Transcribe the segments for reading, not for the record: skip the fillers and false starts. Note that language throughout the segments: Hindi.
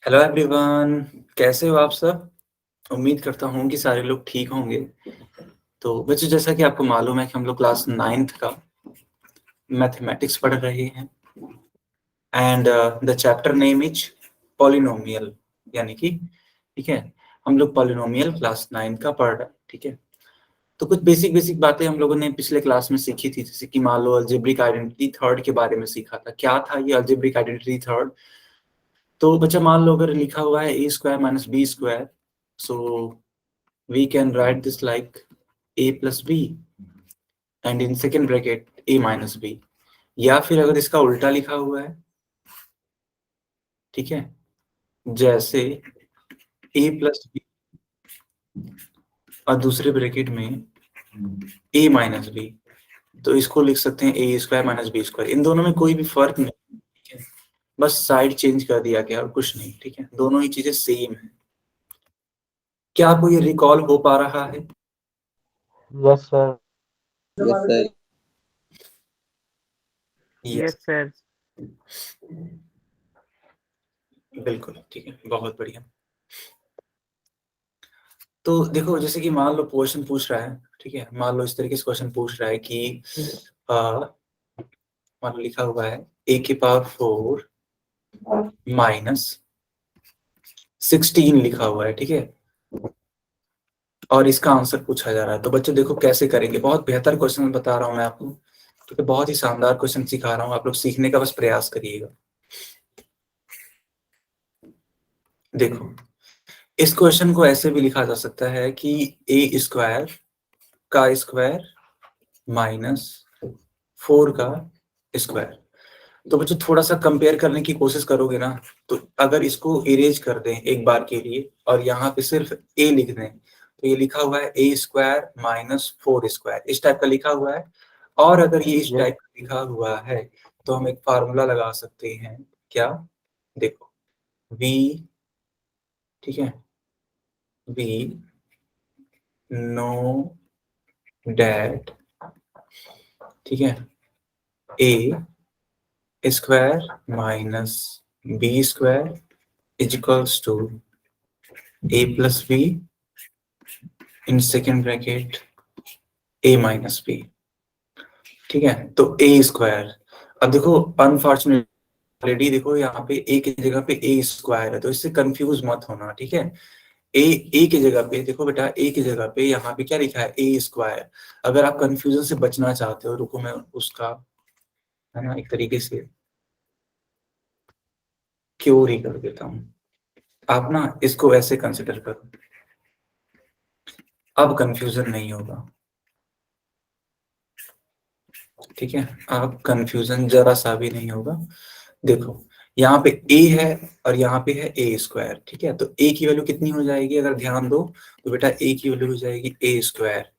हेलो एवरीवन, कैसे हो आप सब? उम्मीद करता हूँ कि सारे लोग ठीक होंगे। तो बच्चों, जैसा कि आपको मालूम है कि हम लोग क्लास 9th का मैथमेटिक्स पढ़ रहे हैं and the chapter name is polynomial, यानी कि ठीक है, हम लोग पॉलिनोमियल क्लास 9 का पढ़ रहे हैं। ठीक है, तो कुछ बेसिक बेसिक बातें हम लोगों ने पिछले क्लास में सीखी थी, जैसे कि मान लो अलजेब्रिक आइडेंटिटी थर्ड के बारे में सीखा था। क्या था ये अलजेब्रिक आइडेंटिटी थर्ड? तो बच्चा मान लो अगर लिखा हुआ है A square minus B square, so we can write this like a plus b and in second bracket a minus b। या फिर अगर इसका उल्टा लिखा हुआ है, ठीक है, जैसे a प्लस बी और दूसरे ब्रैकेट में a माइनस बी, तो इसको लिख सकते हैं ए स्क्वायर माइनस बी स्क्वायर। इन दोनों में कोई भी फर्क नहीं, ठीक है, बस साइड चेंज कर दिया गया और कुछ नहीं। ठीक है, दोनों ही चीजें सेम है। क्या आपको ये रिकॉल हो पा रहा है? Yes sir. Yes sir. Yes, yes sir. बिल्कुल ठीक है, बहुत बढ़िया। तो देखो, जैसे कि मान लो क्वेश्चन पूछ रहा है, ठीक है, मान लो इस तरीके से क्वेश्चन पूछ रहा है कि मान लो लिखा हुआ है a की पावर 4 माइनस 16 लिखा हुआ है, ठीक है, और इसका आंसर पूछा जा रहा है। तो बच्चों देखो कैसे करेंगे, बहुत बेहतर क्वेश्चन बता रहा हूँ मैं आपको, ठीक है, बहुत ही शानदार क्वेश्चन सिखा रहा हूँ, आप लोग सीखने का बस प्रयास करिएगा। देखो, इस क्वेश्चन को ऐसे भी लिखा जा सकता है कि ए स्क्वायर का स्क्वायर माइनस 4 का स्क्वायर। तो बच्चों थोड़ा सा कंपेयर करने की कोशिश करोगे ना, तो अगर इसको इरेज कर दें एक बार के लिए और यहाँ पे सिर्फ ए लिख दें, तो ये लिखा हुआ है ए स्क्वायर माइनस 4 स्क्वायर, इस टाइप का लिखा हुआ है। और अगर ये इस टाइप का लिखा हुआ है तो हम एक फार्मूला लगा सकते हैं। क्या? देखो, v, ठीक है, v नो डैट, ठीक है, A square minus B square is equals to A plus B in second bracket A minus B. ठीक है, तो ए स्क्वायर, अब देखो अनफॉर्चुनेटली देखो यहाँ पे ए की जगह पे ए स्क्वायर है, तो इससे कंफ्यूज मत होना, ठीक है। ए की जगह पे देखो बेटा, ए की जगह पे यहाँ पे क्या लिखा है, ए स्क्वायर। अगर आप कंफ्यूजन से बचना चाहते हो, रुको मैं उसका, है ना, एक तरीके से क्योर ही कर देता हूँ। आप ना इसको ऐसे कंसिडर करो, अब कंफ्यूजन नहीं होगा, ठीक है, अब कंफ्यूजन जरा सा भी नहीं होगा। देखो, यहाँ पे a है और यहाँ पे है ए स्क्वायर, ठीक है, तो a की वैल्यू कितनी हो जाएगी अगर ध्यान दो, तो बेटा a की वैल्यू हो जाएगी ए स्क्वायर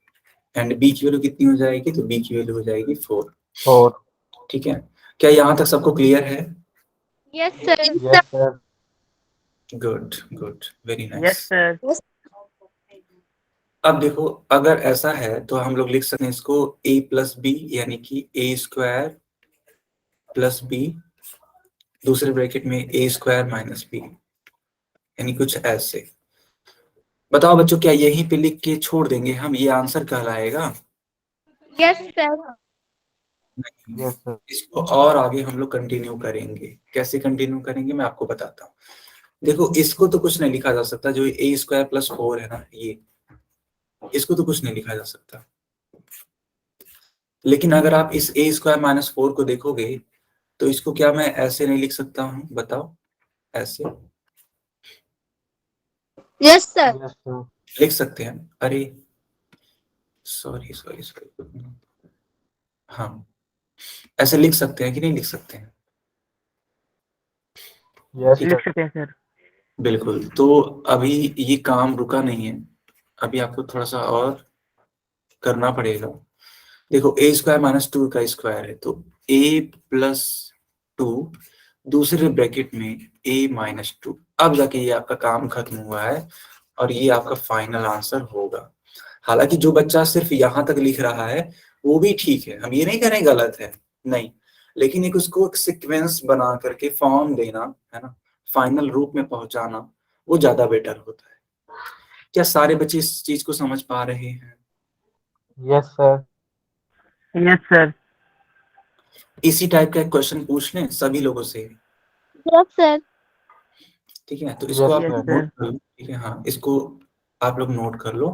एंड b की वैल्यू कितनी हो जाएगी, तो b की वैल्यू हो जाएगी 4। ठीक है, क्या यहाँ तक सबको क्लियर है? Yes sir. Yes sir. Good good, very yes nice. Sir. अब देखो, अगर ऐसा है तो हम लोग लिख सकते हैं इसको a प्लस बी, यानी कि ए स्क्वायर प्लस बी, दूसरे ब्रैकेट में ए स्क्वायर माइनस बी, यानी कुछ ऐसे। बताओ बच्चों, क्या यहीं पे लिख के छोड़ देंगे हम, ये आंसर कहलाएगा? Yes sir. नहीं, इसको और आगे हम लोग कंटिन्यू करेंगे। कैसे कंटिन्यू करेंगे मैं आपको बताता हूँ। देखो, इसको तो कुछ नहीं लिखा जा सकता, जो ए स्क्वायर प्लस 4 है ना, ये इसको तो कुछ नहीं लिखा जा सकता। लेकिन अगर आप इस ए स्क्वायर माइनस 4 को देखोगे, तो इसको क्या मैं ऐसे नहीं लिख सकता हूँ? बताओ, ऐसे यस सर। लिख सकते हैं। अरे सॉरी सॉरी सॉरी, हाँ, ऐसे लिख सकते हैं कि नहीं लिख सकते हैं? यस लिख सकते हैं सर। बिल्कुल। तो अभी ये काम रुका नहीं है, अभी आपको थोड़ा सा और करना पड़ेगा। देखो, ए स्क्वायर माइनस 2 का स्क्वायर है, तो ए प्लस 2, दूसरे ब्रैकेट में ए माइनस 2। अब जाके ये आपका काम खत्म हुआ है और ये आपका फाइनल आंसर होगा। हालांकि जो बच्चा सिर्फ यहाँ तक लिख रहा है वो भी ठीक है, हम ये नहीं कह रहे गलत है, नहीं, लेकिन एक उसको एक सीक्वेंस बना करके फॉर्म देना, है ना, फाइनल रूप में पहुंचाना वो ज्यादा बेटर होता है। क्या सारे बच्चे इस चीज को समझ पा रहे हैं? Yes sir. Yes sir. इसी टाइप का एक क्वेश्चन पूछ लें सभी लोगों से, Yes, sir. ठीक है? तो इसको यस आप सर। नोट कर लो, ठीक है? हाँ, इसको आप लोग नोट कर लो।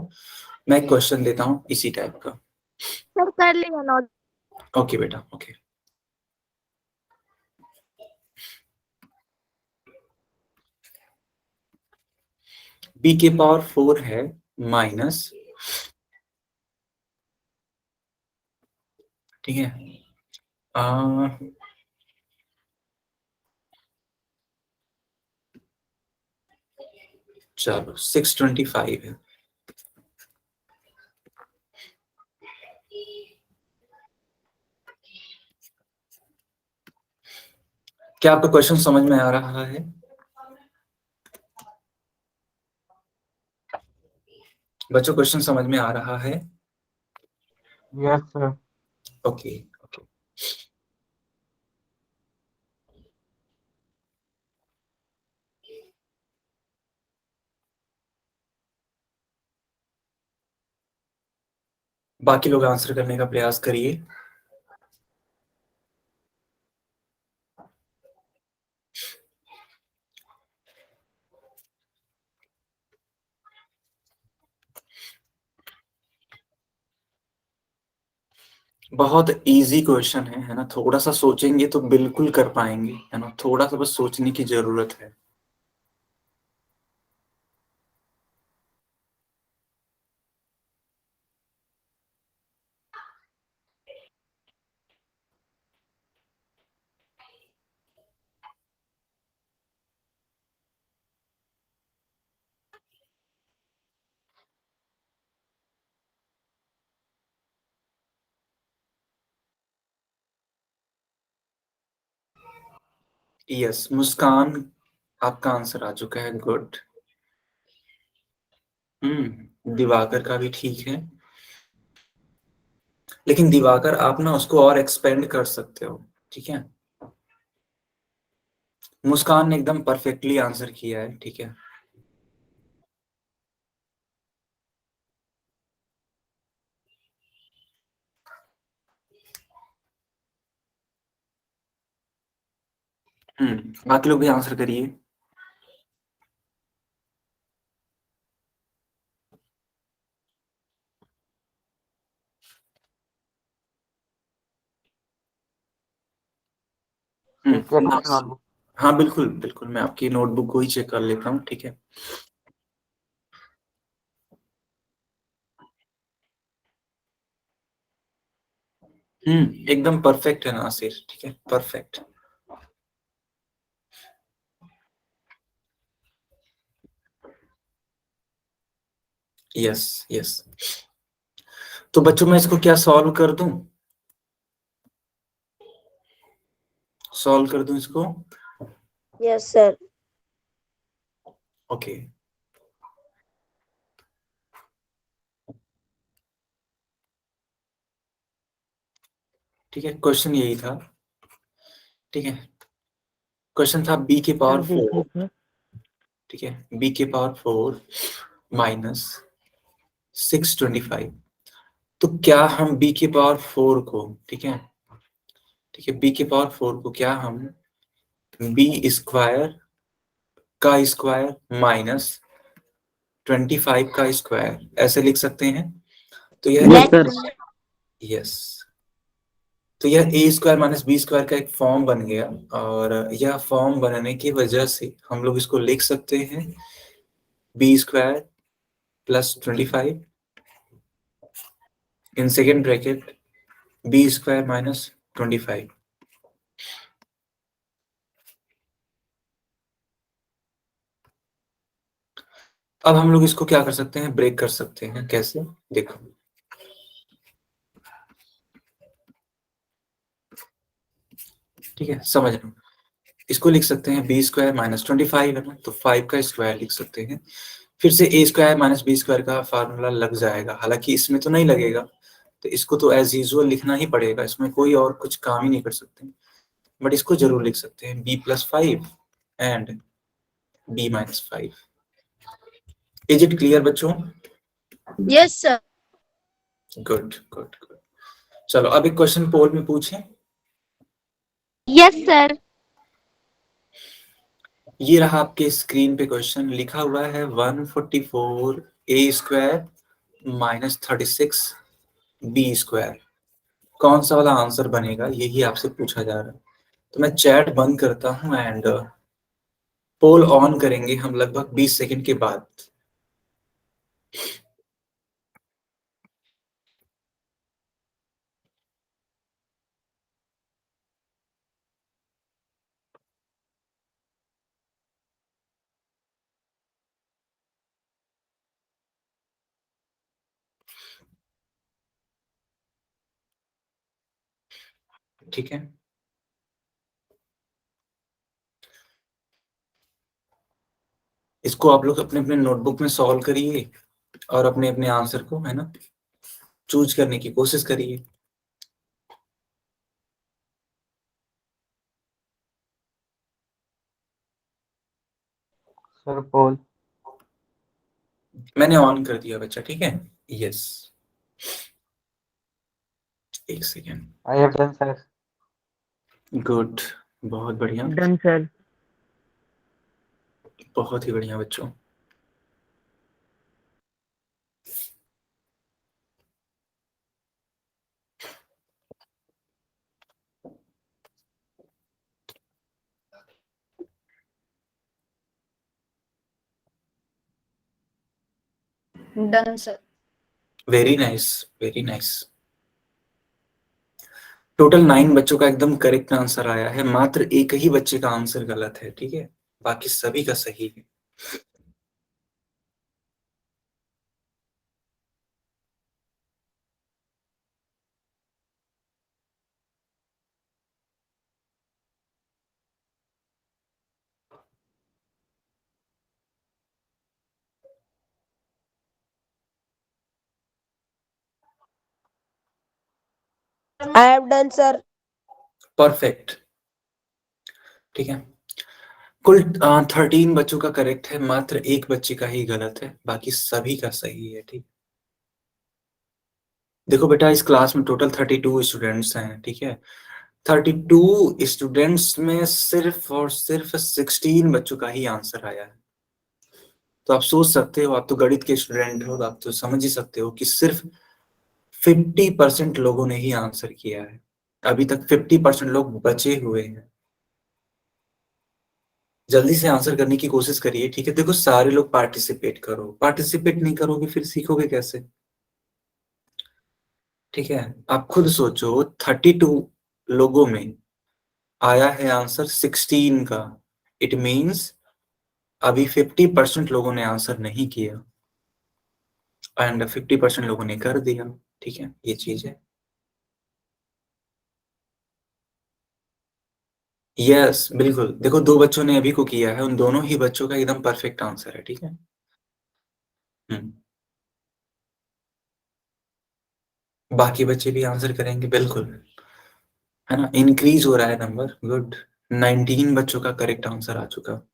मैं एक क्वेश्चन देता हूँ इसी टाइप का। Sir, कर लिया नोट। ओके बेटा, ओके। b के पावर 4 है माइनस, ठीक है? चलो 625 है। क्या आपका क्वेश्चन समझ में आ रहा है? बच्चों, क्वेश्चन समझ में आ रहा है? Yes sir. Okay okay. बाकी लोग आंसर करने का प्रयास करिए। बहुत इजी क्वेश्चन है ना? थोड़ा सा सोचेंगे तो बिल्कुल कर पाएंगे, है ना? थोड़ा सा बस सोचने की जरूरत है। यस, मुस्कान, आपका आंसर आ चुका है, गुड। दिवाकर का भी ठीक है, लेकिन दिवाकर आप ना उसको और एक्सपेंड कर सकते हो, ठीक है? मुस्कान ने एकदम परफेक्टली आंसर किया है, ठीक है? बाकी लोग भी आंसर करिए। ठीक है नोटबुक। हाँ बिल्कुल बिल्कुल, मैं आपकी नोटबुक को ही चेक कर लेता हूँ, ठीक है? एकदम परफेक्ट है नासिर, ठीक है? परफेक्ट। Yes yes. तो बच्चों, मैं इसको क्या सॉल्व कर दूं? सॉल्व कर दूं इसको? Yes sir. ओके। ठीक है, क्वेश्चन यही था, ठीक है? क्वेश्चन था b के पावर 4, ठीक है? b के पावर 4 माइनस 625। तो क्या हम b के पावर 4 को, ठीक है, ठीक है, b के पावर 4 को क्या हम b स्क्वायर का स्क्वायर माइनस 25 का स्क्वायर ऐसे लिख सकते हैं? तो यह यस सर। यस, तो यह ए स्क्वायर माइनस बी स्क्वायर का एक फॉर्म बन गया, और यह फॉर्म बनने की वजह से हम लोग इसको लिख सकते हैं B square plus 25 in second bracket B square minus 25। अब हम लोग इसको क्या कर सकते हैं? ब्रेक कर सकते हैं। कैसे? देखो, ठीक है, समझ लो। इसको लिख सकते हैं बी स्क्वायर माइनस 25 है ना, तो 5 का स्क्वायर लिख सकते हैं। फिर से ए स्क्वायर माइनस बी स्क्वायर का फार्मूला लग जाएगा, हालांकि इसमें तो नहीं लगेगा, तो इसको तो एज यूजुअल लिखना ही पड़ेगा, इसमें कोई और कुछ काम ही नहीं कर सकते, बट इसको जरूर लिख सकते हैं b plus 5 and b minus 5. Is it clear बच्चों? Yes, sir. Good good good. चलो अब एक क्वेश्चन पोल में पूछें. Yes sir. ये रहा आपके स्क्रीन पे क्वेश्चन. लिखा हुआ है 144 a square minus 36 b square. कौन सा वाला आंसर बनेगा, यही आपसे पूछा जा रहा है. तो मैं चैट बंद करता हूं एंड पोल ऑन करेंगे हम लगभग 20 सेकंड के बाद. ठीक है. इसको आप लोग अपने अपने नोटबुक में सॉल्व करिए और अपने अपने आंसर को, है ना, चूज करने की कोशिश करिए. सर पोल. मैंने ऑन कर दिया बच्चा. ठीक है. यस. एक second. I have done sir. Good. बहुत बढ़िया. Done, sir. बहुत ही बढ़िया बच्चों. Done, sir. Very nice. Very nice. Total 9 बच्चों का एकदम करेक्ट आंसर आया है. मात्र एक ही बच्चे का आंसर गलत है. ठीक है. बाकी सभी का सही है. I have done, sir. Perfect. ठीक है. कुल 13 बच्चों का करेक्ट है. मात्र एक बच्चे का ही गलत है. बाकी सभी का सही है. ठीक. देखो बेटा, इस क्लास में टोटल 32 स्टूडेंट्स हैं. ठीक है. 32 स्टूडेंट्स में सिर्फ और सिर्फ 16 बच्चों का ही आंसर आया है. तो आप सोच सकते हो, आप तो गणित के स्टूडेंट हो, तो आप तो समझ ही सकते हो कि सिर्फ 50% लोगों ने ही आंसर किया है. अभी तक 50% लोग बचे हुए हैं. जल्दी से आंसर करने की कोशिश करिए. ठीक है. देखो, सारे लोग पार्टिसिपेट करो. पार्टिसिपेट नहीं करोगे फिर सीखोगे कैसे? ठीक है. आप खुद सोचो, 32 लोगों में आया है आंसर 16 का. इट मीन्स अभी 50% लोगों ने आंसर नहीं किया एंड 50% लोगों ने कर दिया. ठीक है. ये चीज है. यस, बिल्कुल. देखो, 2 बच्चों ने अभी को किया है. उन दोनों ही बच्चों का एकदम परफेक्ट आंसर है. ठीक है. बाकी बच्चे भी आंसर करेंगे बिल्कुल, है ना. इंक्रीज हो रहा है नंबर. गुड. 19 बच्चों का करेक्ट आंसर आ चुका.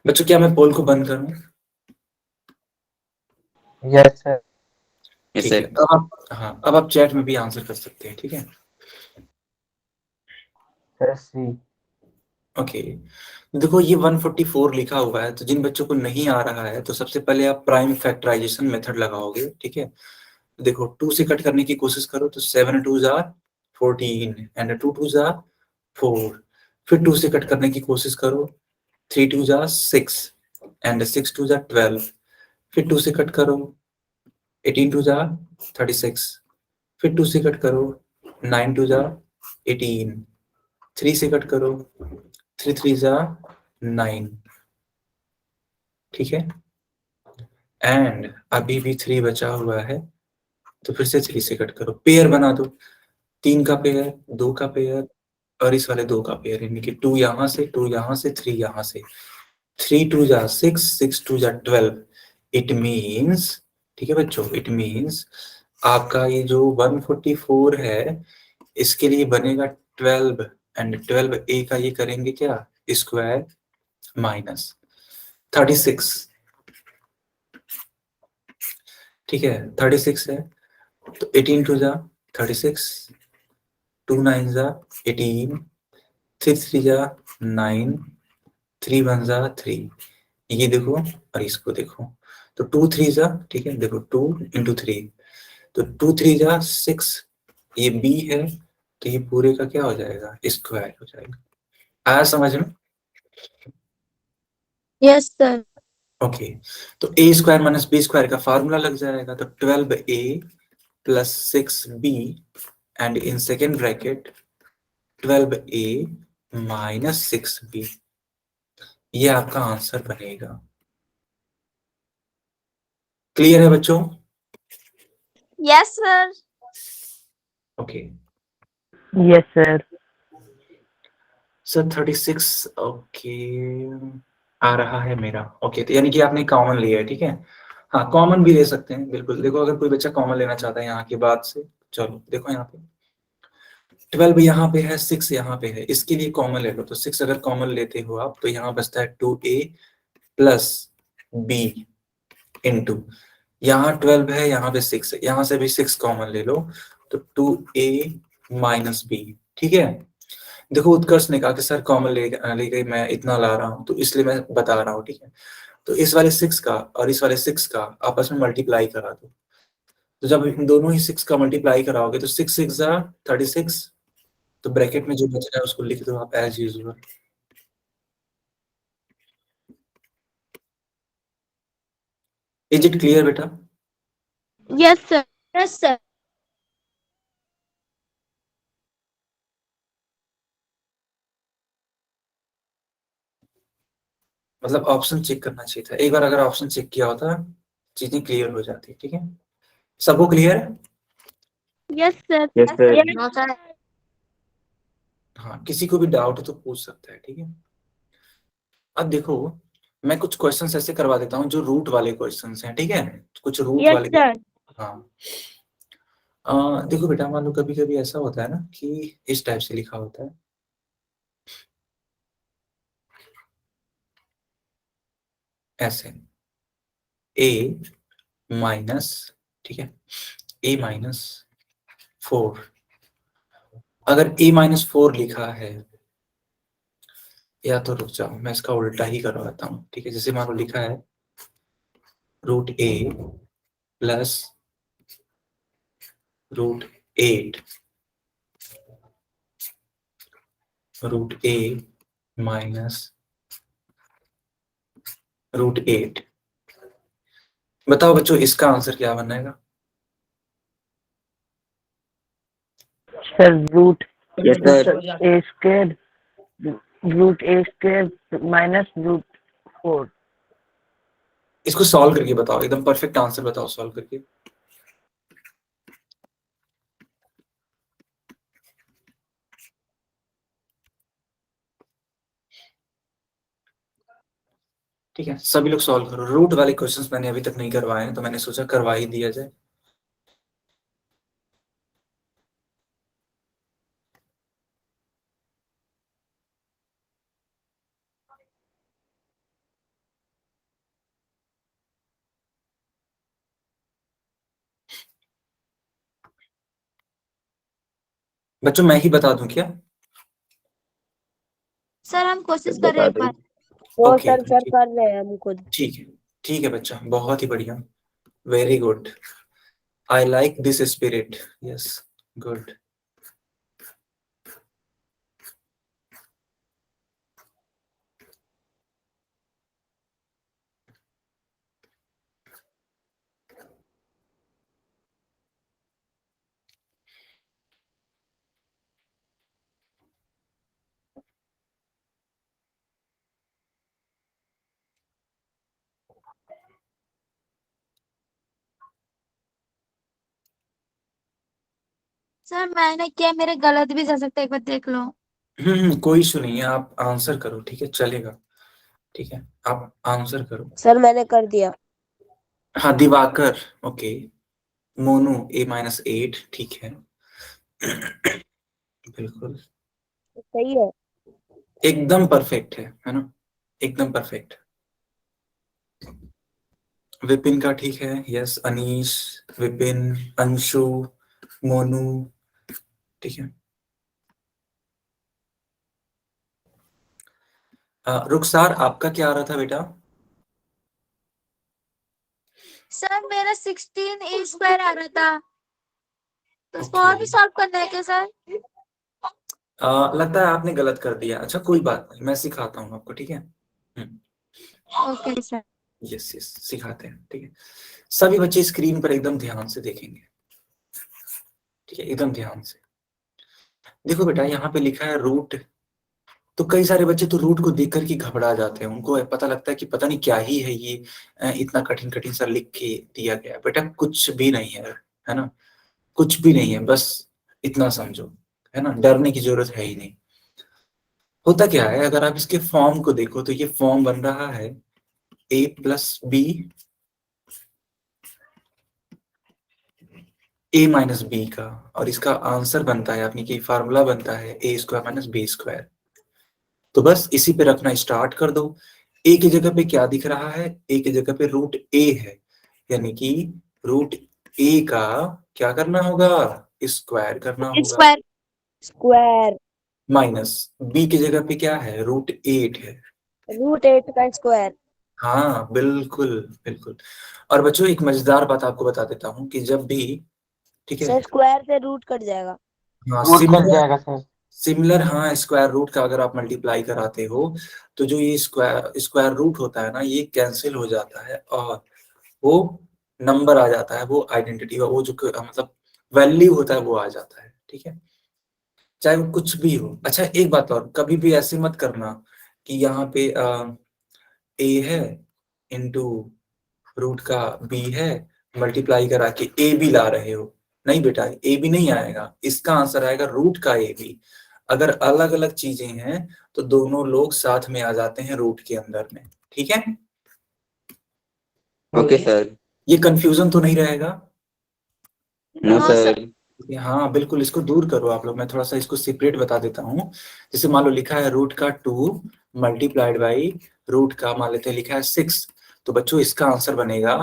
बच्चों, क्या मैं पोल को बंद करूं? Yes sir. ठीक है. अब आप, हाँ, अब आप चैट में भी आंसर कर सकते हैं. ठीक है. सर सी. ओके. देखो, ये 144 लिखा हुआ है. तो जिन बच्चों को नहीं आ रहा है, तो सबसे पहले आप प्राइम फैक्टराइजेशन मेथड लगाओगे. ठीक है. देखो, 2 से कट करने की कोशिश करो तो 7 2 जार 14 एंड 2 2 जार 4. फिर 2 से कट करने की कोशिश करो. 3 2 जार 6 एंड 6 2 जार 12. फिर 2 से कट करो. 18 2 जार 36. फिर 2 से कट करो. 9 2 जार 18. 3 से कट करो. 3 3 जार 9. ठीक है. एंड अभी भी 3 बचा हुआ है, तो फिर से 3 से कट करो. पेयर बना दो. 3 का पेयर, 2 का पेयर, और इस वाले 2 का पेयर, यानी कि 2 यहाँ से, 2 यहाँ से, 3 यहाँ से। 3 2 जा 6, 6 2 जा 12। इट मीन्स, ठीक है बच्चों, इट मीन्स आपका ये जो 144 है, इसके लिए बनेगा 12, एंड 12 ए का ये करेंगे क्या, स्क्वायर माइनस 36। ठीक है, 36 है तो 18 2 जा 36, 2 9 जा 18, 3 3 जा 9, 3 1 जा 3। ये देखो और इसको देखो, तो 2 3 जा, ठीक है, देखो 2 इंटू 3, तो 2 3 जा 6, ये बी है, तो ये पूरे का क्या हो जाएगा, स्क्वायर हो जाएगा। आया समझ में? Yes, sir. ओके, तो ए स्क्वायर माइनस बी स्क्वायर का फार्मूला लग जाएगा, तो 12a plus 6b and in second bracket 12a minus 6b, ये आपका आंसर बनेगा। क्लियर है बच्चों? Yes, sir. Okay Yes, sir. Sir 36, okay आ रहा है मेरा। ओके, तो यानी कि आपने कॉमन लिया है, ठीक है। हाँ, कॉमन भी ले सकते हैं, बिल्कुल। देखो अगर कोई बच्चा कॉमन लेना चाहता है यहाँ के बाद से, चलो देखो यहाँ पे 12 यहाँ पे है, 6 यहाँ पे है, इसके लिए कॉमन ले लो। तो 6 अगर कॉमन लेते हो आप, तो यहाँ बचता है 2a प्लस b इंटू, यहाँ 12 है, यहाँ पे 6 है, यहाँ से भी 6 कॉमन ले लो, तो 2a माइनस b। ठीक है, देखो उत्कर्ष ने कहा कि सर कॉमन ले गई, मैं इतना ला रहा हूँ, तो इसलिए मैं बता रहा हूँ, ठीक है। तो इस वाले 6 का और इस वाले 6 का आपस में मल्टीप्लाई करा दो, तो जब इन दोनों ही 6 का मल्टीप्लाई कराओगे तो 6 6 जा 36, तो ब्रैकेट में जो बच रहा है उसको लिख दो आप as usual. Is it clear बेटा? Yes, sir. Yes, sir. मतलब ऑप्शन चेक करना चाहिए था एक बार, अगर ऑप्शन चेक किया होता चीजें क्लियर हो जाती। ठीक है, सबको क्लियर है? Yes, sir. Yes, sir. No, sir. हाँ, किसी को भी डाउट है तो पूछ सकता है। ठीक है, अब देखो मैं कुछ क्वेश्चंस ऐसे करवा देता हूँ जो रूट वाले क्वेश्चंस हैं। ठीक है, कुछ रूट Yes, वाले। sir. हाँ, देखो बेटा, मान लो कभी कभी ऐसा होता है ना कि इस टाइप से लिखा होता है, ऐसे a माइनस, ठीक है, a माइनस 4। अगर a माइनस 4 लिखा है, या तो रुक जाओ मैं इसका उल्टा ही करवाता हूँ। ठीक है, जैसे मान लो लिखा है root a plus root 8 root a minus root 8। बताओ बच्चों इसका आंसर क्या बनेगा? Sir, root Yes, sir. a square, root a square minus root 4. इसको सॉल्व करके बताओ, एकदम परफेक्ट आंसर बताओ सॉल्व करके। ठीक है, सभी लोग सॉल्व करो। रूट वाले क्वेश्चंस मैंने अभी तक नहीं करवाए हैं, तो मैंने सोचा करवा ही दिया जाए। बच्चों मैं ही बता दूं क्या? सर हम कोशिश कर रहे हैं एक बार। वो ओके, सर सर कर रहे हैं हम खुद। ठीक है, ठीक है बच्चा, बहुत ही बढ़िया, very good, I like this spirit, yes, good. Sir मैंने किया, मेरे गलत भी जा सकता है, एक बार देख लो। कोई इशू नहीं है, आप आंसर करो, ठीक है, चलेगा, ठीक है, आप आंसर करो। सर मैंने कर दिया। हाँ, दिवाकर, ओके। मोनू A-8, ठीक है। बिल्कुल सही है। एकदम परफेक्ट है ना, एकदम परफेक्ट। विपिन का ठीक है, यस, अनीश, विपिन, अंशु, मोनू, ठीक है। रुखसार, आपका क्या आ रहा था बेटा? सर मेरा 16 A² आ रहा था, तो उसको Okay. और भी सॉल्व करना है क्या सर? लगता है आपने गलत कर दिया। अच्छा कोई बात नहीं, मैं सिखाता हूँ आपको, ठीक है। Okay sir. यस यस, सिखाते हैं, ठीक है। सभी बच्चे स्क्रीन पर एकदम ध्यान से देखेंगे, ठीक है, एकदम ध्यान से। देखो बेटा, यहाँ पे लिखा है रूट, तो कई सारे बच्चे तो रूट को देख कर के घबरा जाते हैं, उनको पता लगता है कि पता नहीं क्या ही है ये, इतना कठिन कठिन सा लिख के दिया गया है। बेटा कुछ भी नहीं है ना, कुछ भी नहीं है, बस इतना समझो, है ना, डरने की जरूरत है ही नहीं। होता क्या है, अगर आप इसके फॉर्म को देखो तो ये फॉर्म बन रहा है A+B, A-B का, और इसका आंसर बनता है, अपनी की फार्मूला बनता है A² - B²। तो बस इसी पे रखना स्टार्ट कर दो। ए की जगह पे क्या दिख रहा है, ए की जगह पे रूट ए है, यानी कि रूट ए का क्या करना होगा, स्क्वायर करना होगा, स्क्वायर। स्क्वायर। माइनस बी की जगह पे क्या है, रूट 8 है। √8 का स्क्वायर। हाँ बिल्कुल बिल्कुल। और बच्चों एक मजेदार बात आपको बता देता हूँ कि जब भी, ठीक है, सर स्क्वायर से रूट कट जाएगा। हाँ रूट कट सिमिलर, जाएगा सर। सिमिलर, हाँ स्क्वायर रूट का अगर आप मल्टीप्लाई कराते हो तो जो ये स्क्वायर स्क्वायर रूट होता है ना, ये कैंसिल हो जाता है और वो नंबर आ जाता है, वो आइडेंटिटी, वो जो मतलब वैल्यू होता है वो आ जाता है, ठीक है, चाहे वो कुछ भी हो। अच्छा एक बात और, कभी भी ऐसे मत करना कि यहाँ पे ए है इंटू रूट का बी है, मल्टीप्लाई करा के ए बी ला रहे हो। नहीं बेटा, ए बी नहीं आएगा, इसका आंसर आएगा रूट का ए बी। अगर अलग अलग चीजें हैं तो दोनों लोग साथ में आ जाते हैं रूट के अंदर में, ठीक है। Okay sir. ये कंफ्यूजन तो नहीं रहेगा? No no sir. सर। हाँ बिल्कुल, इसको दूर करो आप लोग, मैं थोड़ा सा इसको सेपरेट बता देता हूँ। जैसे मान लो लिखा है रूट का 2 मल्टीप्लाइड बाई रूट का, मान लेते हैं लिखा है 6, तो बच्चों इसका आंसर बनेगा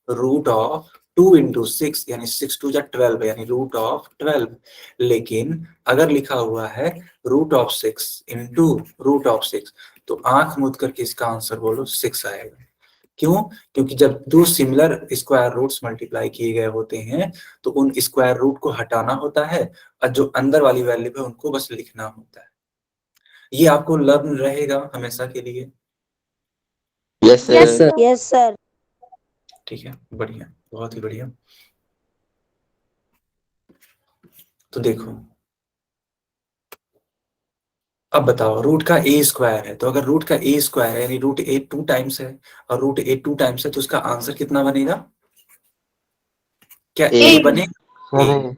√2 × 6, यानी 6×2 = 12, यानी √12। लेकिन अगर लिखा हुआ है √6 × √6, तो आंख मूंद करके इसका आंसर बोलो 6 आएगा। क्यों? क्योंकि जब दो सिमिलर स्क्वायर रूट्स मल्टीप्लाई किए गए होते हैं तो उन स्क्वायर रूट को हटाना होता है और जो अंदर वाली वैल्यू है उनको बस लिखना होता है। ये आपको लर्न रहेगा हमेशा के लिए, yes yes sir. Sir. Yes sir. ठीक है, बढ़िया, बहुत ही बढ़िया। तो देखो अब बताओ, रूट का A² है, तो अगर रूट का A² है यानी √8 2 टाइम्स है और √8 2 टाइम्स है, तो उसका आंसर कितना बनेगा, क्या ए। A बनेगा? Sir A।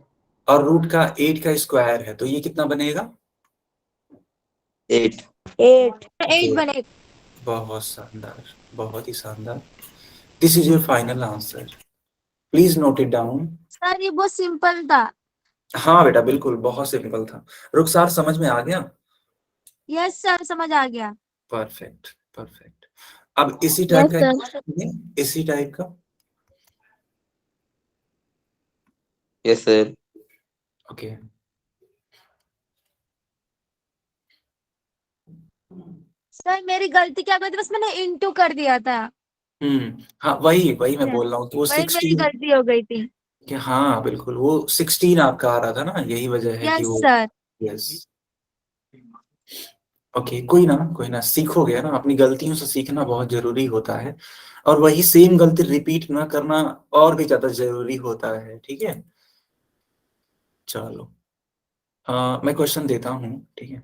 और √8 का स्क्वायर है तो ये कितना बनेगा? 8। 8। 8 बनेगा। बहुत शानदार, बहुत ही शानदार। This is your final answer, please note it down. Sir ये बहुत सिंपल था। हाँ बेटा बिल्कुल, बहुत सिंपल था। रुखसार समझ में आ गया? यस सर, समझ आ गया। Perfect perfect. अब इसी टाइप यस का सर। इसी टाइप का, यस सर। ओके। सर मेरी गलती क्या गई थी, बस मैंने इंटू कर दिया था। हाँ वही वही मैं बोल रहा हूँ, तो वो वही मेरी 16, गलती हो गई थी। कि हाँ बिल्कुल वो 16 आपका आ रहा था ना, यही वजह है कि यस वो, सर। यस। ओके, कोई ना, सीखोगे ना, अपनी गलतियों से सीखना बहुत जरूरी होता है, और वही सेम गलती रिपीट ना करना और भी ज्यादा जरूरी होता है, ठीक है। चलो मैं क्वेश्चन देता हूँ, ठीक है।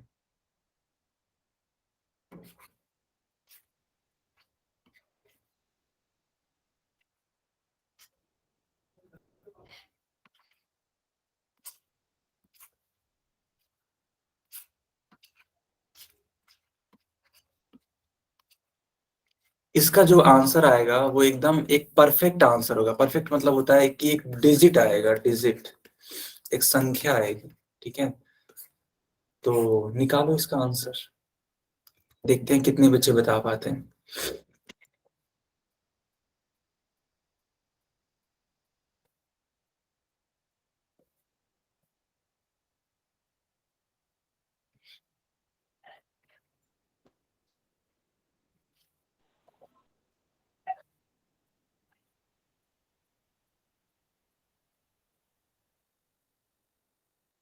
इसका जो आंसर आएगा वो एकदम एक परफेक्ट आंसर होगा। परफेक्ट मतलब होता है कि एक डिजिट आएगा, डिजिट, एक संख्या आएगी, ठीक है। तो निकालो इसका आंसर, देखते हैं कितने बच्चे बता पाते हैं।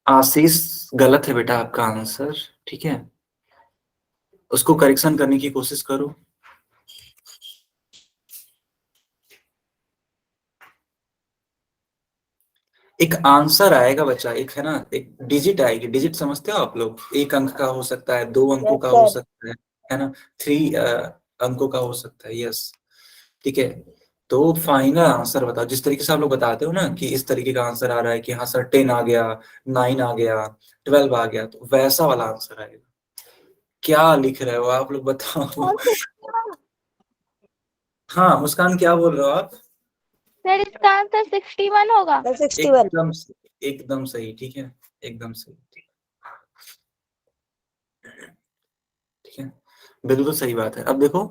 आशीष, गलत है बेटा आपका आंसर, ठीक है। उसको करेक्शन करने की कोशिश करो। एक आंसर आएगा बच्चा, एक है ना, एक डिजिट आएगी। डिजिट समझते हो आप लोग? एक अंक का हो सकता है, 2 अंकों यस का हो सर। सकता है ना, 3 अंकों का हो सकता है। यस, ठीक है। तो फाइनल आंसर बताओ। जिस तरीके से आप लोग बताते हो ना कि इस तरीके का आंसर आ रहा है कि हाँ सर 10 आ गया, 9 आ गया, 12 आ गया, तो वैसा वाला आंसर आएगा। क्या लिख रहे हो आप लोग बताओ। हाँ मुस्कान, क्या बोल रहे हो आप? सर इसका आंसर 61 होगा। 61। एकदम सही, ठीक है, एकदम सही, ठीक है, बिल्कुल सही बात है। अब देखो,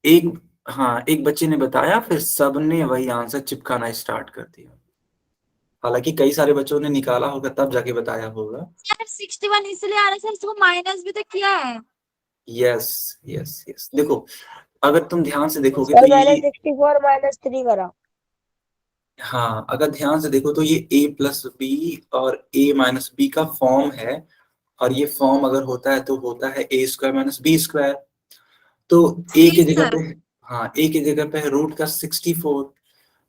एक, हाँ एक बच्चे ने बताया, फिर सबने वही आंसर चिपकाना स्टार्ट कर दिया। हालांकि कई सारे बच्चों ने निकाला होगा तब जाके बताया होगा। सर 61 इसलिए आ रहा है सर, इसको माइनस भी तो किया है। यस यस यस, देखो अगर तुम ध्यान से देखोगे तो सर मैंने ये, 64 माइनस 3 करा। हाँ अगर ध्यान से देखो तो ये a प्लस बी और a माइनस बी का फॉर्म है। और ये फॉर्म अगर होता है तो होता है a square minus B square. तो a की जी जगह सर। पे, हाँ a की जगह पे है रूट का 64।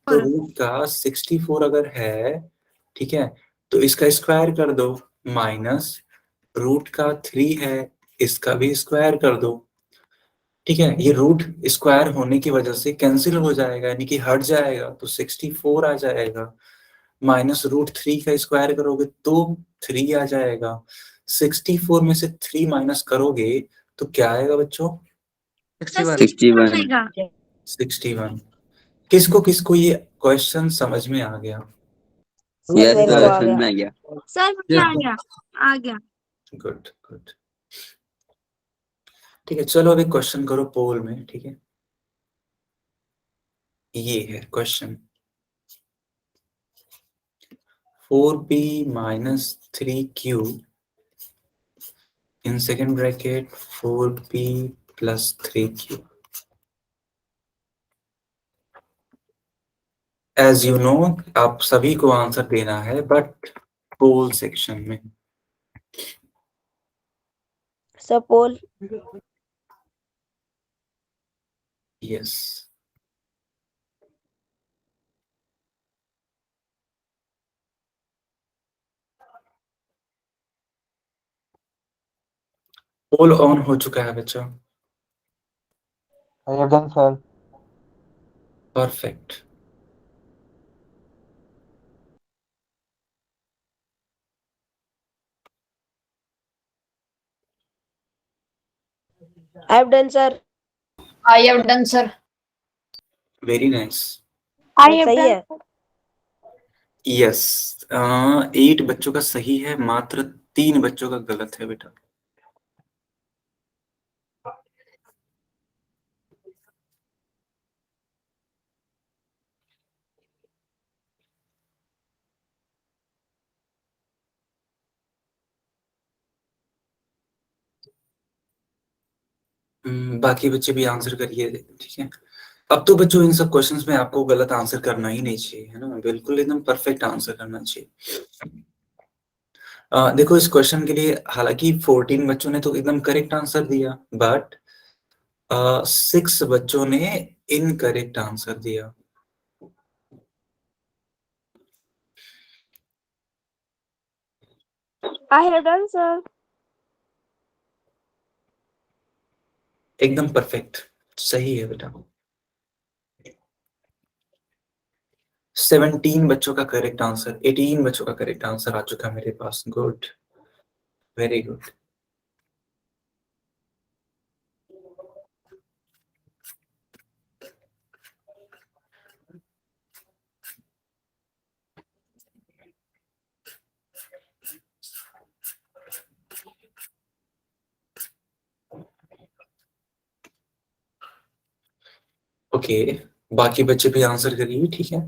तो रूट का 64 अगर है, ठीक है, तो इसका स्क्वायर कर दो, माइनस रूट का 3 है, इसका भी स्क्वायर कर दो, ठीक है। ये रूट स्क्वायर होने की वजह से कैंसिल हो जाएगा, यानी कि हट जाएगा, तो 64 आ जाएगा। माइनस रूट 3 का स्क्वायर करोगे तो 3 आ जाएगा। 64 में से 3 माइनस करोगे तो क्या आएगा बच्चों? 61 आएगा। 61। किसको किसको ये क्वेश्चन समझ में आ गया? सर यस मेरे को सर आ समझ गया। में आ गया। सर मुझे आ गया, आ गया। गुड गुड, ठीक है। चलो अब एक क्वेश्चन करो पोल में, ठीक है। ये है question, 4b minus 3q in second bracket 4b plus 3q। As you know, आप सभी को आंसर देना है बट पोल सेक्शन में। Sir poll. Yes, poll on हो चुका है बच्चा। I have done, sir. Perfect. I have done sir. I have done, sir. Very nice. I have सही डन। है। यस, 8 बच्चों का सही है, मात्र 3 बच्चों का गलत है बेटा। बाकी बच्चे भी आंसर करिए, ठीक है। अब तो बच्चों इन सब क्वेश्चंस में आपको गलत आंसर करना ही नहीं चाहिए, है ना, बिल्कुल एकदम परफेक्ट आंसर करना चाहिए। देखो इस क्वेश्चन के लिए हालांकि 14 बच्चों ने तो एकदम करेक्ट आंसर दिया, बट 6 बच्चों ने इनकरेक्ट आंसर दिया। आई हैव डन सर। एकदम परफेक्ट, सही है बेटा। 17 बच्चों का करेक्ट आंसर, 18 बच्चों का करेक्ट आंसर आ चुका है मेरे पास। Good, very good. ओके, बाकी बच्चे भी आंसर करिए, ठीक है।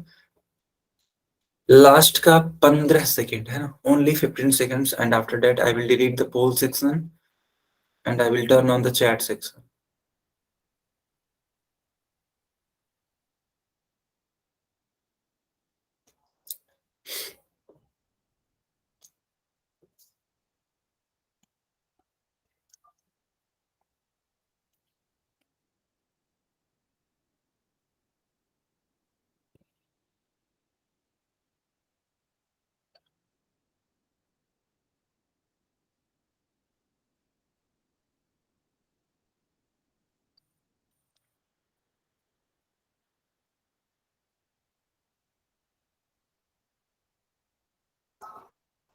लास्ट का 15 सेकेंड है ना, only 15 seconds, and after that I will delete the poll section and I will turn on the chat section.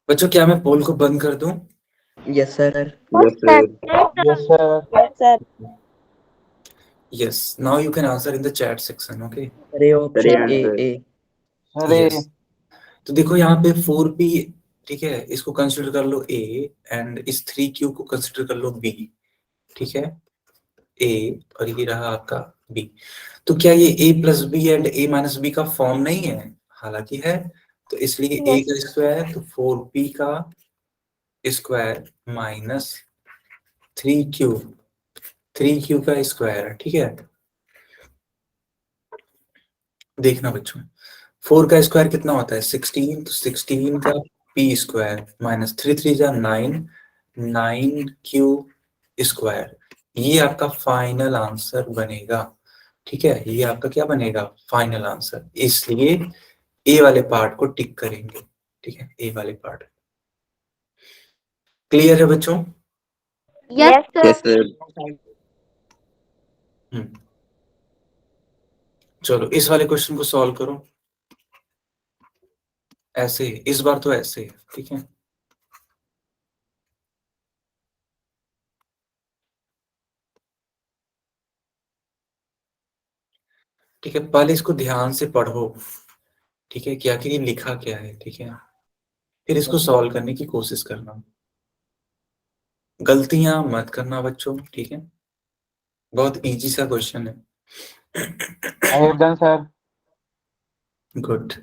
बच्चों, क्या मैं पोल को बंद कर दूं? Yes, sir. Yes, sir. Yes, sir. Yes, now you can answer in the chat section, okay? Ray option A. अरे Yes. तो देखो यहाँ पे 4p, ठीक है, इसको कंसिडर कर लो a, एंड इस 3q को कंसिडर कर लो b, ठीक है। a और ये रहा आपका b। तो क्या ये a plus B and a minus B का फॉर्म नहीं है? हालांकि है। तो इसलिए a Yes. का स्क्वायर तो 4p का स्क्वायर माइनस 3q, 3q का स्क्वायर है, ठीक है। देखना बच्चों, 4 का स्क्वायर कितना होता है? 16, तो 16 का पी स्क्वायर माइनस 3 3 जा 9, 9q स्क्वायर। ये आपका फाइनल आंसर बनेगा, ठीक है। ये आपका क्या बनेगा? Final answer. इसलिए ए वाले पार्ट को टिक करेंगे, ठीक है, ए वाले पार्ट। क्लियर है बच्चों? Yes, Yes, sir. sir. चलो इस वाले क्वेश्चन को सॉल्व करो। ऐसे, इस बार तो ऐसे, ठीक है। ठीक है, पहले इसको ध्यान से पढ़ो, ठीक है, कि आखिर ये लिखा क्या है, ठीक है। फिर इसको सॉल्व करने की कोशिश करना, गलतियां मत करना बच्चों, ठीक है। बहुत इजी सा क्वेश्चन है। I have done, sir. Good,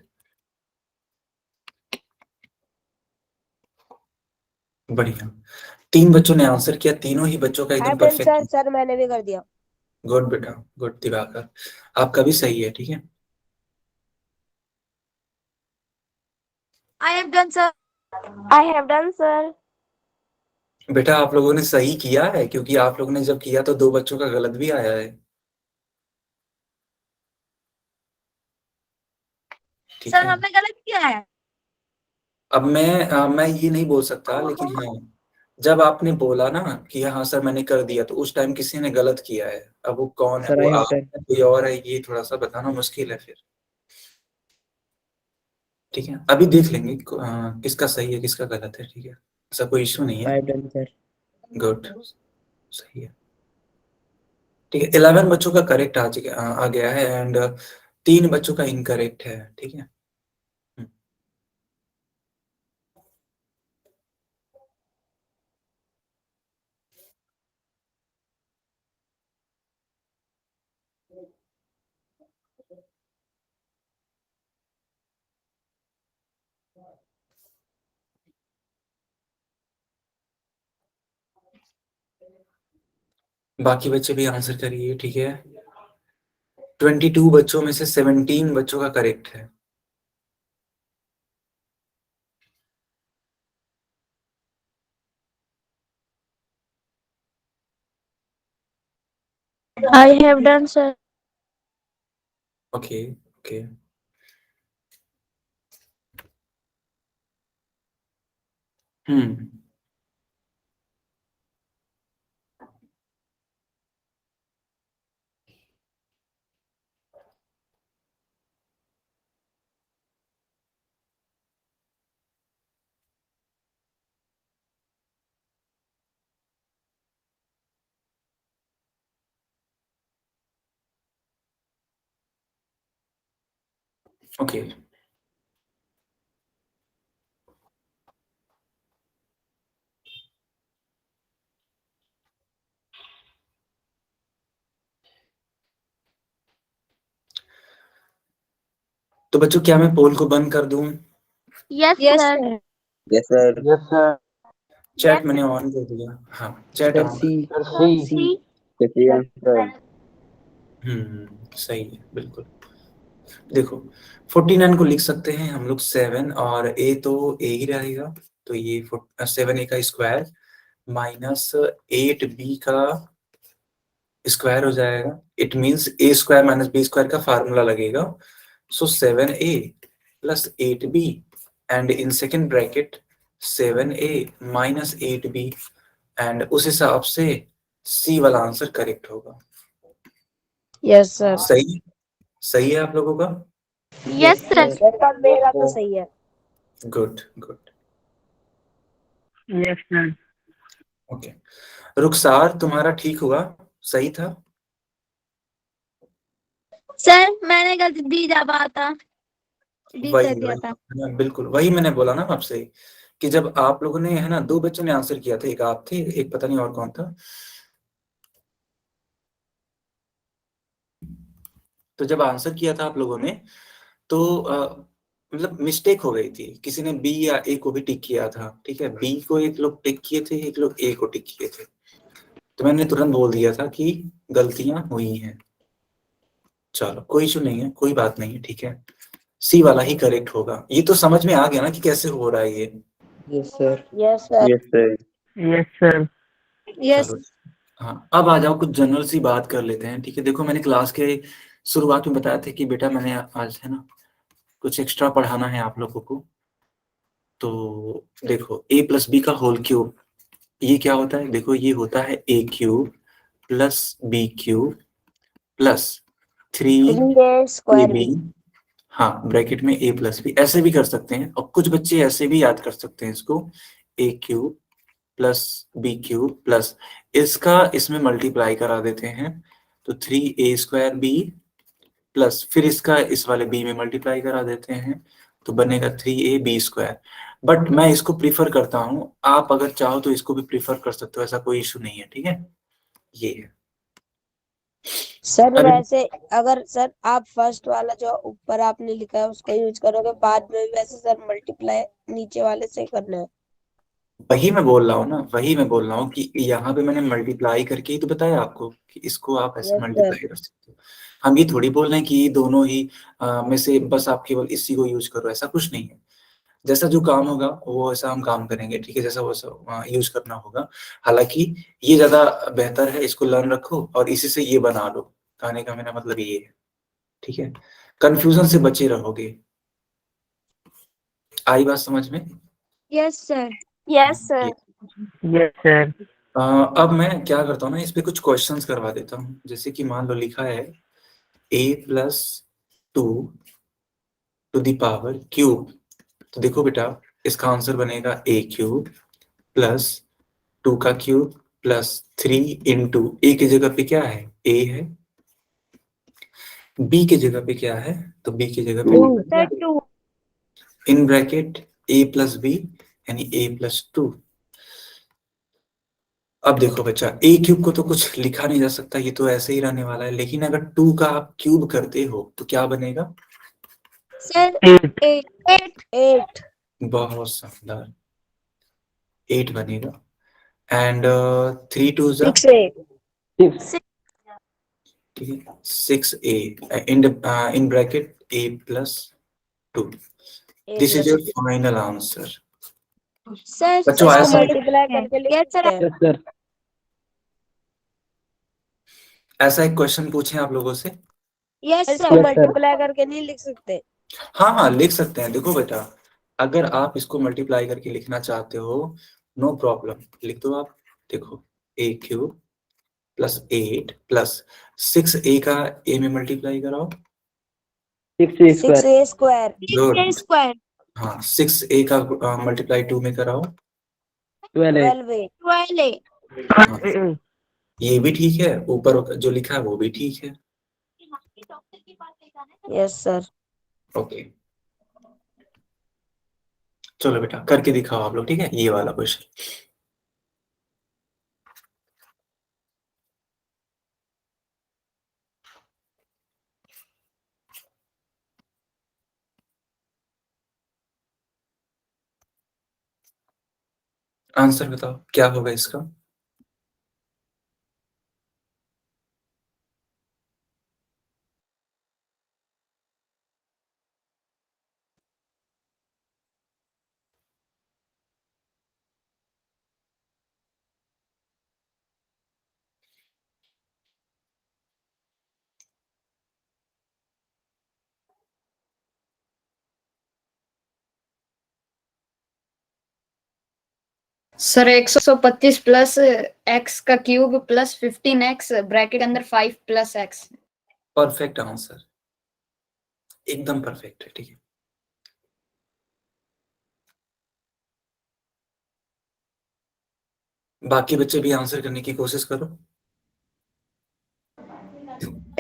बढ़िया। 3 बच्चों ने आंसर किया, तीनों ही बच्चों का I एकदम have done, sir. Perfect. Sir मैंने भी कर दिया. गुड बेटा, गुड दिवाकर, आपका भी सही है, ठीक है। I have done, sir. I have done, sir. बेटा आप लोगों ने सही किया है, क्योंकि आप लोगों ने जब किया तो 2 बच्चों का गलत भी आया है, ठीक सर है। हमने गलत किया है। अब मैं ये नहीं बोल सकता, लेकिन हाँ, जब आपने बोला ना कि हाँ सर मैंने कर दिया, तो उस टाइम किसी ने गलत किया है। अब वो कौन है? Sir, वो I have आप done. है, कोई और है, ये थोड़ा सा बताना मुश्किल है फिर, ठीक है। अभी देख लेंगे किसका सही है किसका गलत है, ठीक है, ऐसा कोई इशू नहीं I है। have done, sir. गुड, सही है, ठीक है। 11 बच्चों का करेक्ट आ गया है, एंड 3 बच्चों का इनकरेक्ट है, ठीक है। बाकी बच्चे भी आंसर करिए, ठीक है। 22 बच्चों में से 17 बच्चों का करेक्ट है। I have done, sir. Okay, okay, hmm, okay. तो बच्चों क्या मैं पोल को बंद कर दूं? Yes, Yes, sir. sir. Yes, sir. Yes, sir. Chat मैंने ऑन कर दिया। हाँ, chat Sir on. C. Sir C. C. C answer. सही है बिल्कुल। देखो 49 को लिख सकते हैं हम लोग 7 और ए तो ए ही रहेगा, तो ये 7 ए का स्क्वायर माइनस 8 बी का स्क्वायर हो जाएगा। It means A square minus B square का फार्मूला लगेगा। So 7a plus 8b and in second bracket 7a minus 8b एंड उस हिसाब से सी वाला आंसर करेक्ट होगा। Yes, sir. सही सही है आप लोगों का? Yes, sir. Sir, मेरा तो सही है। Good good. Yes, sir. Okay, Rukhsar तुम्हारा ठीक हुआ, सही था? सर मैंने गलती दी जा पाया था, डी कर दिया था। हाँ, बिल्कुल वही मैंने बोला ना आपसे कि जब आप लोगों ने, है ना, दो बच्चों ने आंसर किया था, एक आप थे, एक पता नहीं और कौन था। तो जब आंसर किया था आप लोगों ने तो मतलब मिस्टेक हो गई थी, किसी ने बी या ए को भी टिक किया था, ठीक है, बी को एक लोग टिक किए थे, एक लोग ए को टिक किए थे, तो मैंने तुरंत बोल दिया था कि गलतियां हुई हैं। चलो कोई इशू नहीं है, कोई बात नहीं है, ठीक है, सी वाला ही करेक्ट होगा। ये तो समझ में आ गया ना कि कैसे हो रहा है ये? Yes, sir. Yes, sir. Yes, sir. Yes, sir. Yes. चलो हाँ, अब आ जाओ कुछ जनरल सी बात कर लेते हैं, ठीक है। देखो मैंने क्लास के शुरुआत में बताया था कि बेटा मैंने आज, है ना, कुछ एक्स्ट्रा पढ़ाना है आप लोगों को। तो देखो a प्लस बी का होल क्यूब, ये क्या होता है? देखो ये होता है a cube plus B cube plus 3A square B, B. हाँ ब्रैकेट में a प्लस बी, ऐसे भी कर सकते हैं और कुछ बच्चे ऐसे भी याद कर सकते हैं इसको, a cube plus B cube plus इसका इसमें मल्टीप्लाई करा देते हैं तो 3a स्क्वायर बी प्लस फिर इसका इस वाले b में मल्टीप्लाई करा देते हैं तो बनेगा 3ab स्क्वायर। बट मैं इसको प्रीफर करता हूँ, आप अगर चाहो तो इसको भी प्रीफर कर सकते हो, ऐसा कोई इशू नहीं है, ठीक है। ये है। सर अभी वैसे अगर सर आप फर्स्ट वाला जो ऊपर आपने लिखा है उसको यूज करोगे बाद में भी वैसे सर मल्टीप्लाई नीचे वाले से करना है। वही मैं बोल रहा हूँ ना, वही मैं बोल रहा हूँ कि यहाँ पे मैंने मल्टीप्लाई करके ही तो बताया आपको कि इसको आप ऐसे Yes, sir. मल्टीप्लाई कर सकते हो। हम ये थोड़ी बोल रहे हैं कि ये दोनों ही में से बस आप केवल इसी को यूज करो, ऐसा कुछ नहीं है। जैसा जो काम होगा वो ऐसा हम काम करेंगे, ठीक है, जैसा वो यूज करना होगा। हालांकि ये ज्यादा बेहतर है, इसको लर्न रखो और इसी से ये बना लो, कहने का मेरा मतलब ये है, ठीक है। कंफ्यूजन से बचे रहोगे। आई बात समझ में? Yes, sir. Yes, sir. Yes, sir. अब मैं क्या करता हूँ ना, इस पे कुछ क्वेश्चंस करवा देता हूँ। जैसे कि मान लो लिखा है a plus 2 to the power cube, तो देखो बेटा इसका आंसर बनेगा a क्यूब प्लस 2 का क्यूब प्लस 3 इंटू ए की जगह पे क्या है? a है। b की जगह पे क्या है? तो b की जगह पे Sir, 2. In bracket a plus B यानी a प्लस 2। अब देखो बच्चा, ए क्यूब को तो कुछ लिखा नहीं जा सकता, ये तो ऐसे ही रहने वाला है, लेकिन अगर 2 का आप क्यूब करते हो तो क्या बनेगा? Sir, 8. 8. 8. 8. बहुत शानदार, 8 बनेगा। एंड 3 2 जा 6A. 6. 6a in bracket a plus 2। A this is plus your 2. Final answer. Sir, बच्चों इसको ऐसा मल्टीप्लाई करके लिख Yes, sir. सकते हैं। Yes, sir. ऐसा एक क्वेश्चन पूछे आप लोगों से? Yes, इसको sir. मल्टीप्लाई करके नहीं लिख सकते। हाँ हाँ लिख सकते हैं। देखो बेटा, अगर आप इसको मल्टीप्लाई करके लिखना चाहते हो, नो प्रॉब्लम, लिख दो आप। देखो a cube plus 8 plus 6a का a में मल्टीप्लाई कराओ, 6A square. 6A square. 6A square. हाँ 6a का मल्टीप्लाई 2 में कराओ, 12A. 12A. 12A. हाँ ये भी ठीक है, ऊपर जो लिखा है वो भी ठीक है। Yes, sir. ओके चलो बेटा करके दिखाओ आप लोग, ठीक है, ये वाला क्वेश्चन। आंसर बताओ क्या होगा इसका। सर 125 प्लस एक्स का क्यूब प्लस 15x ब्रैकेट अंदर 5 प्लस एक्स। परफेक्ट आंसर, एकदम परफेक्ट है। ठीक है, बाकी बच्चे भी आंसर करने की कोशिश करो।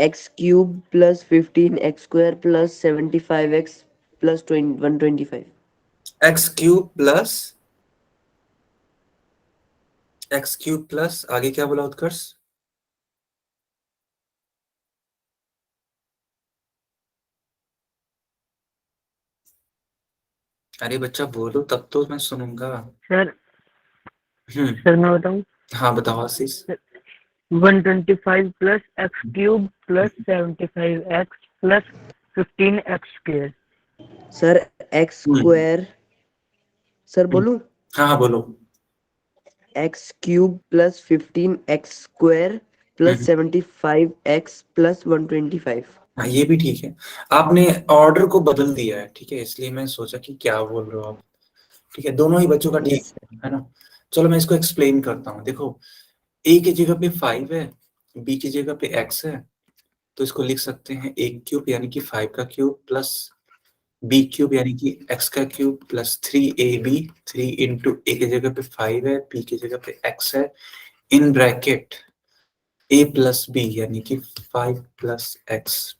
x cube plus 15x square plus 75x plus 125. X cube plus आगे क्या बोला उत्कर्ष? अरे बच्चा बोलो तब तो मैं सुनूंगा। सर हम्म, सर मैं बताऊं, हाँ बताओ आशीष। 125 plus x cube plus 75x plus 15x square. Sir, x square. Sir, बोलूं? हाँ हाँ बोलो। x cube plus 15x square plus 75x plus 125. हाँ ये भी ठीक है, आपने ऑर्डर को बदल दिया है। ठीक है, इसलिए मैं सोचा कि क्या बोल रहे हो आप। ठीक है, दोनों ही बच्चों का ठीक है ना। चलो मैं इसको एक्सप्लेन करता हूँ। देखो a की जगह पे 5 है, b की जगह पे x है, तो इसको लिख सकते हैं a क्यूब यानी कि 5 का क्यूब प्लस b क्यूब यानी कि x का cube plus 3ab। 3 into a की जगह पे 5 है, b की जगह पे x है, इन ब्रैकेट a प्लस b यानी कि 5 प्लस x।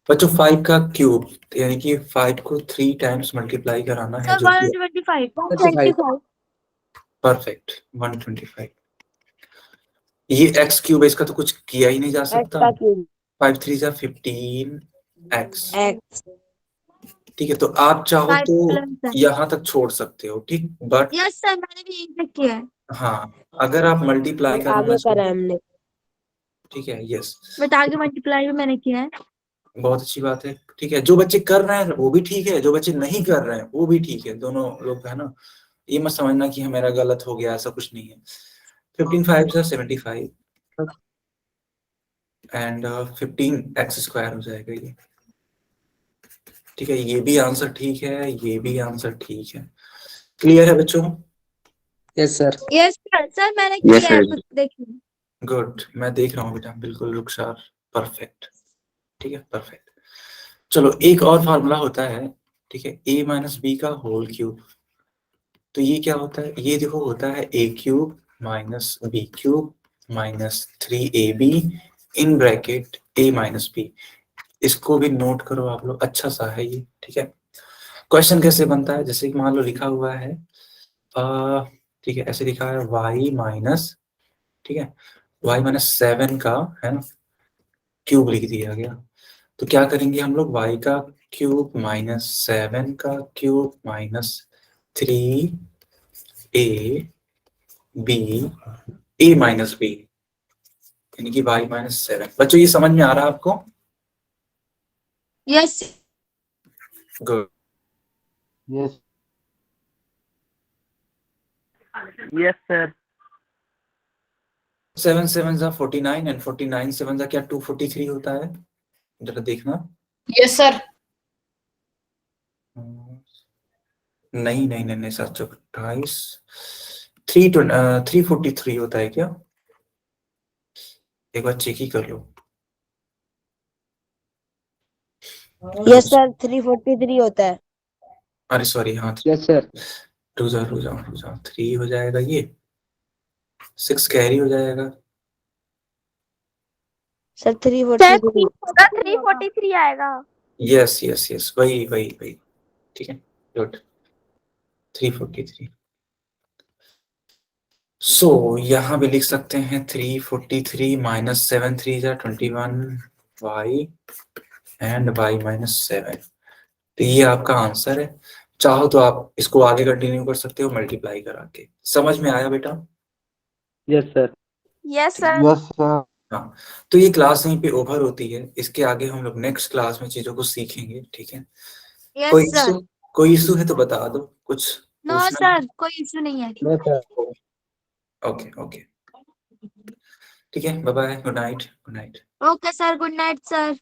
बच्चों 5 का क्यूब यानी कि 5 को 3 टाइम्स मल्टीप्लाई कराना है, सर जो कि 125 परफेक्ट 125। ये एक्स क्यूब है, इसका तो कुछ किया ही नहीं जा x सकता। का क्यूब 5 3 जा 15x। x। ठीक है, तो आप चाहो 5 तो प्लस यहाँ तक छोड़ सकते हो। ठीक, बट यस सर मैंने भी यही चेक किया है। हाँ अगर आप मल्टीप्लाई और करना आगे चाहो, करा है हमने। ठीक है, यस बट आगे मल्टीप्लाई भी मैंने किया है। बहुत अच्छी बात है। ठीक है, जो बच्चे कर रहे हैं वो भी ठीक है, जो बच्चे नहीं कर रहे हैं वो भी ठीक है, दोनों लोग है ना। ये मत समझना कि मेरा गलत हो गया, ऐसा कुछ नहीं है। 15 5 जा 75 एंड 15x स्क्वायर हो जाएगा ये। ठीक है, ये भी आंसर ठीक है, ये भी आंसर ठीक है। क्लियर है बच्चों? Yes, sir. यस सर मैंने Yes, किया है, sir. खुद देखिए। गुड, मैं देख रहा हूँ बेटा, बिल्कुल रुखसार, परफेक्ट। ठीक है, परफेक्ट। चलो एक और फार्मूला होता है, ठीक है, a माइनस बी का होल क्यूब। तो ये क्या होता है? ये देखो होता है a cube minus B cube minus 3ab in bracket a minus B. इसको भी नोट करो आप लोग, अच्छा सा है ये। ठीक है, क्वेश्चन कैसे बनता है, जैसे कि मान लो लिखा हुआ है ठीक है, ऐसे लिखा है y माइनस, ठीक है, y माइनस 7 का है ना क्यूब लिख दिया गया। तो क्या करेंगे हम लोग, y का क्यूब माइनस 7 का cube minus 3a b a minus b यानी कि y माइनस 7। बच्चों ये समझ में आ रहा है आपको? Yes good. Yes sir. 7 7 जा 49 एंड 49 7 जा क्या 243 होता है? जरा देखना। Yes sir. नहीं नहीं नहीं नहीं, 728 343 होता है क्या? एक बार चेक ही कर लो। यस सर 343 होता है। अरे सॉरी, हाँ Yes, sir. रुक जाओ 3 हो जाएगा, ये 6 कैरी हो जाएगा। सर 343। 343 आएगा। यस यस यस, वही वही वही। ठीक है, गुड, 343। सो यहाँ भी लिख सकते हैं 343 माइनस 7 3 जा 21 y एंड y माइनस 7। तो ये आपका आंसर है। चाहो तो आप इसको आगे कंटिन्यू कर सकते हो मल्टीप्लाई करा के। समझ में आया बेटा? Yes sir. Yes sir. हाँ, तो ये क्लास यहीं पे ओवर होती है। इसके आगे हम लोग नेक्स्ट क्लास में चीजों को सीखेंगे, ठीक है? कोई यस सर। कोई इशू है तो बता दो, कुछ नो पूछना है? सर, कोई इशू नहीं है। No sir. ओके ओके, ठीक है, bye bye, good night, good night. Okay sir, good night sir.